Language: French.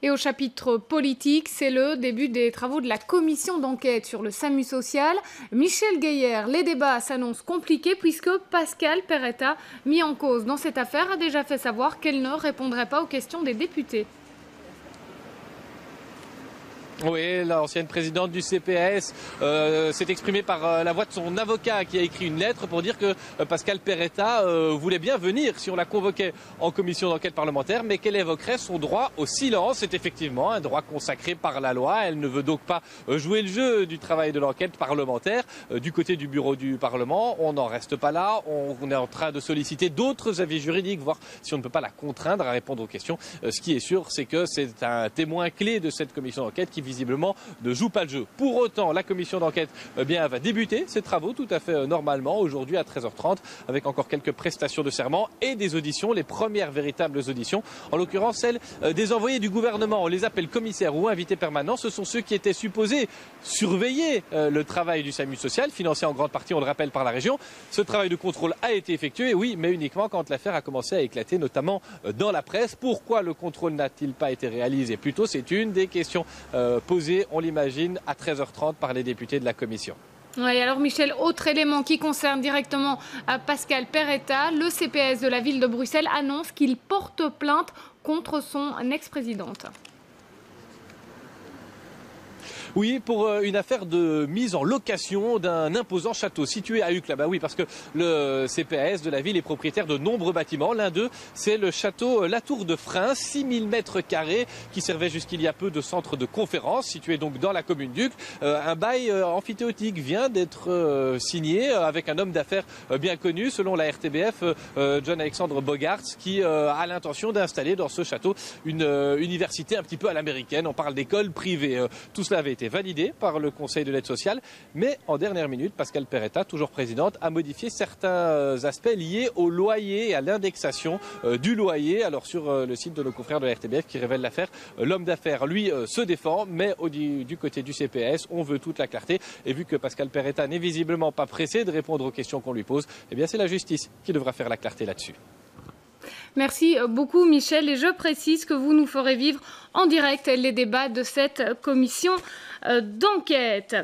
Et au chapitre politique, c'est le début des travaux de la commission d'enquête sur le SAMU social. Michel Gueillère, les débats s'annoncent compliqués puisque Pascal Perretta, mis en cause dans cette affaire, a déjà fait savoir qu'elle ne répondrait pas aux questions des députés. Oui, l'ancienne présidente du CPS s'est exprimée par la voix de son avocat qui a écrit une lettre pour dire que Pascal Perretta voulait bien venir si on la convoquait en commission d'enquête parlementaire, mais qu'elle évoquerait son droit au silence. C'est effectivement un droit consacré par la loi. Elle ne veut donc pas jouer le jeu du travail de l'enquête parlementaire. Du côté du bureau du Parlement, on n'en reste pas là. On est en train de solliciter d'autres avis juridiques, voir si on ne peut pas la contraindre à répondre aux questions. Ce qui est sûr, c'est que c'est un témoin clé de cette commission d'enquête qui visiblement ne joue pas le jeu. Pour autant, la commission d'enquête va débuter ses travaux tout à fait normalement aujourd'hui à 13h30 avec encore quelques prestations de serment et des auditions, les premières véritables auditions, en l'occurrence celles des envoyés du gouvernement. On les appelle commissaires ou invités permanents. Ce sont ceux qui étaient supposés surveiller le travail du SAMU social, financé en grande partie, on le rappelle, par la région. Ce travail de contrôle a été effectué, oui, mais uniquement quand l'affaire a commencé à éclater, notamment dans la presse. Pourquoi le contrôle n'a-t-il pas été réalisé plus tôt? C'est une des questions posée, on l'imagine, à 13h30 par les députés de la commission. Oui, alors Michel, autre élément qui concerne directement Pascal Perretta, le CPS de la ville de Bruxelles annonce qu'il porte plainte contre son ex-présidente. Oui, pour une affaire de mise en location d'un imposant château situé à Uccle. Bah oui, parce que le CPAS de la ville est propriétaire de nombreux bâtiments. L'un d'eux, c'est le château La Tour de Freins, 6000 mètres carrés, qui servait jusqu'il y a peu de centre de conférence, situé donc dans la commune d'Uccle. Un bail amphithéotique vient d'être signé avec un homme d'affaires bien connu, selon la RTBF, John-Alexandre Bogaerts, qui a l'intention d'installer dans ce château une université un petit peu à l'américaine. On parle d'école privée. Tout cela avait été validé par le Conseil de l'aide sociale, mais en dernière minute, Pascal Perretta, toujours présidente, a modifié certains aspects liés au loyer et à l'indexation du loyer. Alors sur le site de nos confrères de la RTBF qui révèle l'affaire, l'homme d'affaires, lui, se défend, mais du côté du CPS, on veut toute la clarté. Et vu que Pascal Perretta n'est visiblement pas pressé de répondre aux questions qu'on lui pose, eh bien c'est la justice qui devra faire la clarté là-dessus. Merci beaucoup Michel et je précise que vous nous ferez vivre en direct les débats de cette commission d'enquête.